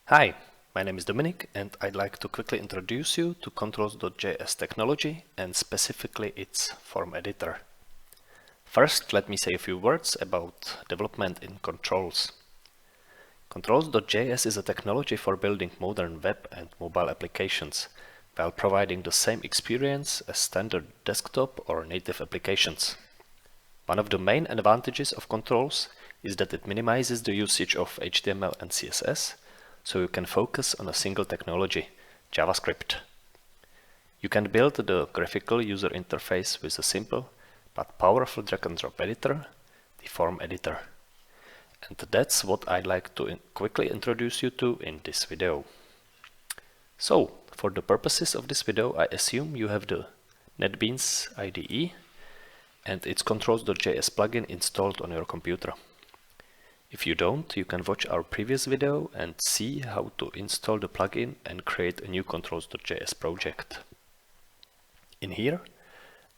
Hi, my name is Dominic and I'd like to quickly introduce you to Controls.js technology and specifically its form editor. First, let me say a few words about development in Controls. Controls.js is a technology for building modern web and mobile applications while providing the same experience as standard desktop or native applications. One of the main advantages of Controls is that it minimizes the usage of HTML and CSS, so you can focus on a single technology, JavaScript. You can build the graphical user interface with a simple but powerful drag-and-drop editor, the Form Editor. And that's what I'd like to quickly introduce you to in this video. So, for the purposes of this video, I assume you have the NetBeans IDE and its Controls.js plugin installed on your computer. If you don't, you can watch our previous video and see how to install the plugin and create a new Controls.js project. In here,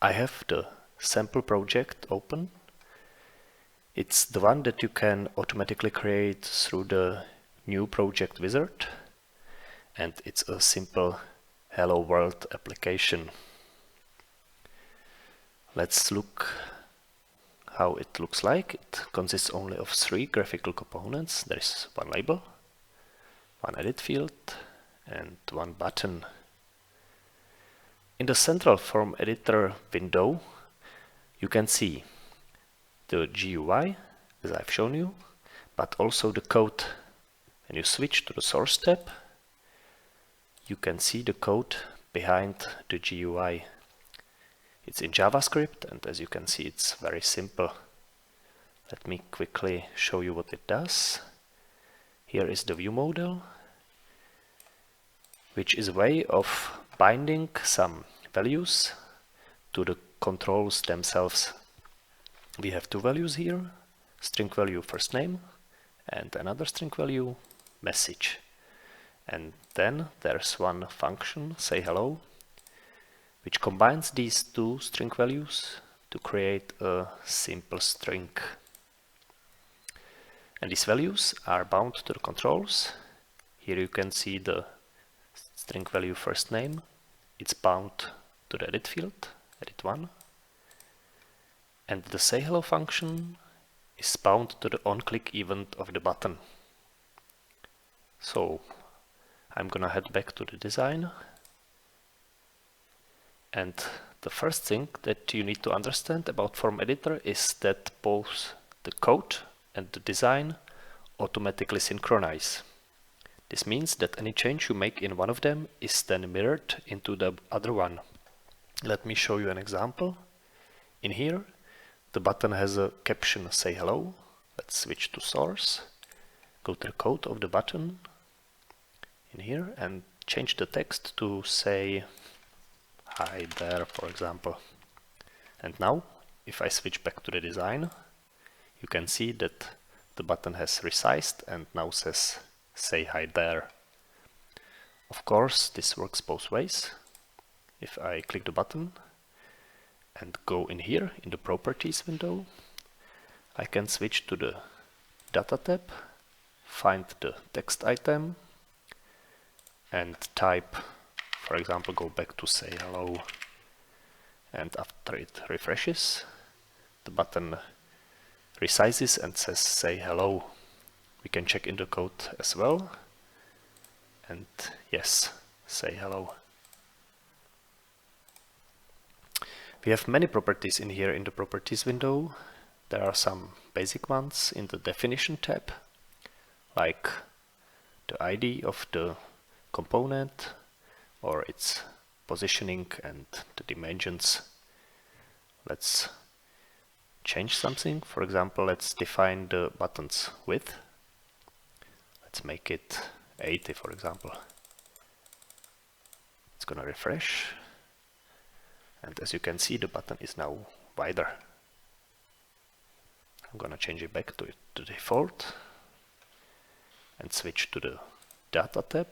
I have the sample project open. It's the one that you can automatically create through the new project wizard, and it's a simple Hello World application. Let's look how it looks like. It consists only of 3 graphical components. There is one label, one edit field, and one button. In the central form editor window, you can see the GUI, as I've shown you, but also the code. When you switch to the source tab, you can see the code behind the GUI. It's in JavaScript, and as you can see, it's very simple. Let me quickly show you what it does. Here is the view model, which is a way of binding some values to the controls themselves. We have 2 values here, string value first name and another string value message. And then there's one function, say hello, which combines these 2 string values to create a simple string. And these values are bound to the controls. Here you can see the string value first name. It's bound to the edit field, edit 1. And the say hello function is bound to the on-click event of the button. So I'm gonna head back to the design. And the first thing that you need to understand about Form Editor is that both the code and the design automatically synchronize. This means that any change you make in one of them is then mirrored into the other one. Let me show you an example. In here, the button has a caption, say hello. Let's switch to source, go to the code of the button in here and change the text to say hi there, for example. And now, if I switch back to the design, you can see that the button has resized and now says say hi there. Of course, this works both ways. If I click the button and go in here in the properties window, I can switch to the data tab, find the text item and type, for example, go back to say hello, and after it refreshes, the button resizes and says say hello. We can check in the code as well, and yes, say hello. We have many properties in here in the properties window. There are some basic ones in the definition tab, like the ID of the component or its positioning and the dimensions. Let's change something. For example, let's define the button's width. Let's make it 80, for example. It's gonna refresh. And as you can see, the button is now wider. I'm gonna change it back to the default and switch to the data tab.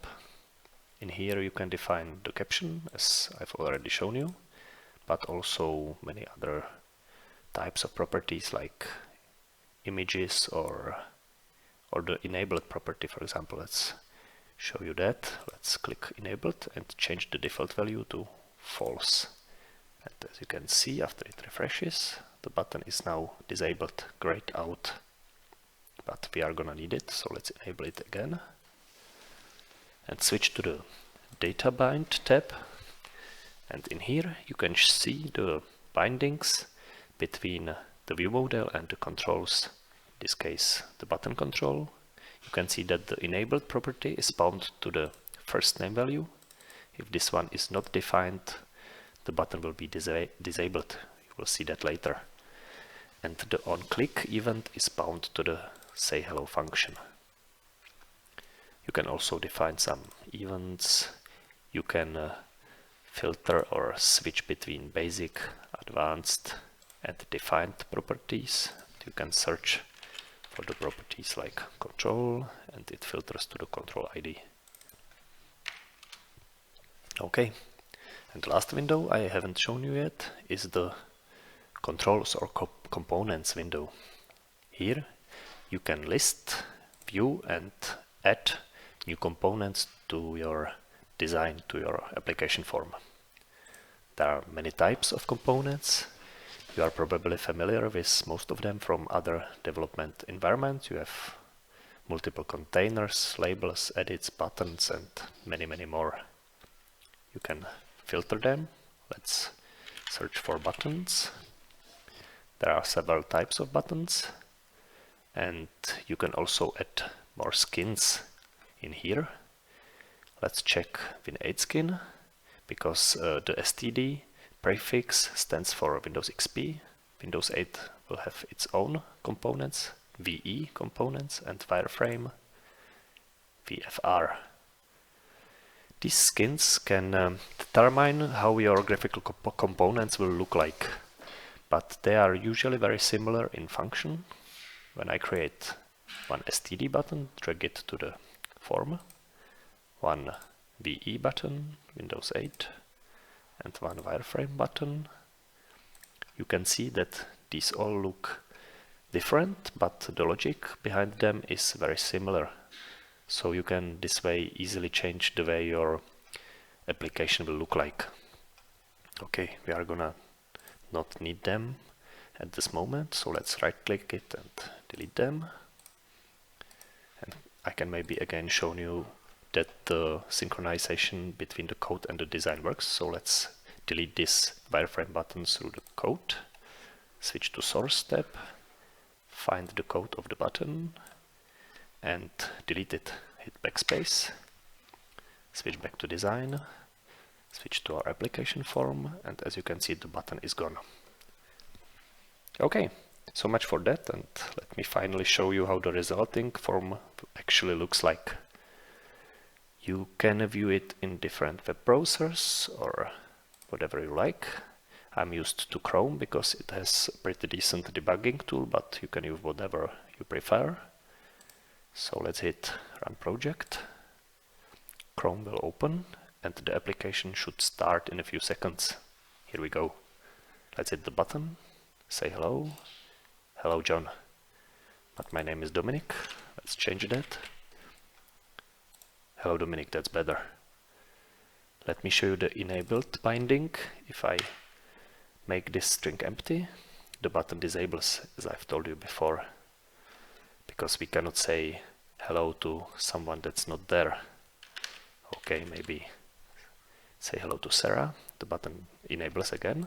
In here you can define the caption, as I've already shown you, but also many other types of properties like images or the enabled property, for example. Let's show you that. Let's click enabled and change the default value to false. And as you can see, after it refreshes, the button is now disabled, grayed out. But we are gonna need it, so let's enable it again. And switch to the data bind tab. And in here you can see the bindings between the view model and the controls. In this case, the button control. You can see that the enabled property is bound to the first name value. If this one is not defined, the button will be disabled. You will see that later. And the onClick event is bound to the say hello function. You can also define some events. You can filter or switch between basic, advanced and defined properties. You can search for the properties like control and it filters to the control ID. Okay, and the last window I haven't shown you yet is the controls or components window. Here you can list, view and add new components to your design, to your application form. There are many types of components. You are probably familiar with most of them from other development environments. You have multiple containers, labels, edits, buttons and many more. You can filter them. Let's search for buttons. There are several types of buttons and you can also add more skins in here. Let's check Win8 skin because the STD prefix stands for Windows XP. Windows 8 will have its own components, VE components and wireframe VFR. These skins can determine how your graphical components will look like, but they are usually very similar in function. When I create one STD button, drag it to the form, one VE button, Windows 8, and one wireframe button, you can see that these all look different, but the logic behind them is very similar. So you can this way easily change the way your application will look like. Okay, we are gonna not need them at this moment, so let's right click it and delete them. And I can maybe again show you that the synchronization between the code and the design works. So let's delete this wireframe button through the code, switch to source tab, find the code of the button and delete it. Hit backspace, switch back to design, switch to our application form, and as you can see the button is gone. Okay, so much for that, and let me finally show you how the resulting form actually looks like. You can view it in different web browsers or whatever you like. I'm used to Chrome because it has a pretty decent debugging tool, but you can use whatever you prefer. So let's hit Run Project. Chrome will open and the application should start in a few seconds. Here we go. Let's hit the button, say hello. Hello John. But my name is Dominic. Let's change that. Hello Dominic, that's better. Let me show you the enabled binding. If I make this string empty, the button disables, as I've told you before, because we cannot say hello to someone that's not there. Okay, maybe say hello to Sarah. The button enables again.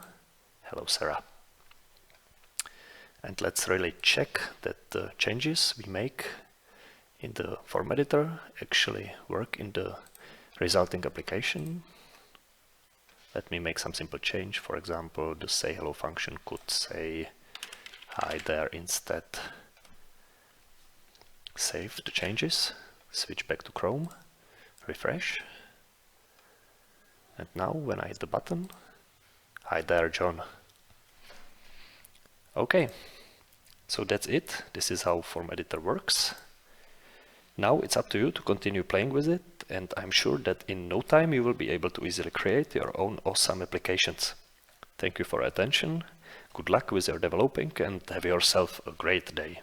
Hello Sarah. And let's really check that the changes we make in the form editor actually work in the resulting application. Let me make some simple change. For example, the say hello function could say hi there instead. Save the changes, switch back to Chrome, refresh. And now when I hit the button, hi there John. Okay, so that's it. This is how Form Editor works. Now it's up to you to continue playing with it, and I'm sure that in no time you will be able to easily create your own awesome applications. Thank you for your attention, good luck with your developing, and have yourself a great day.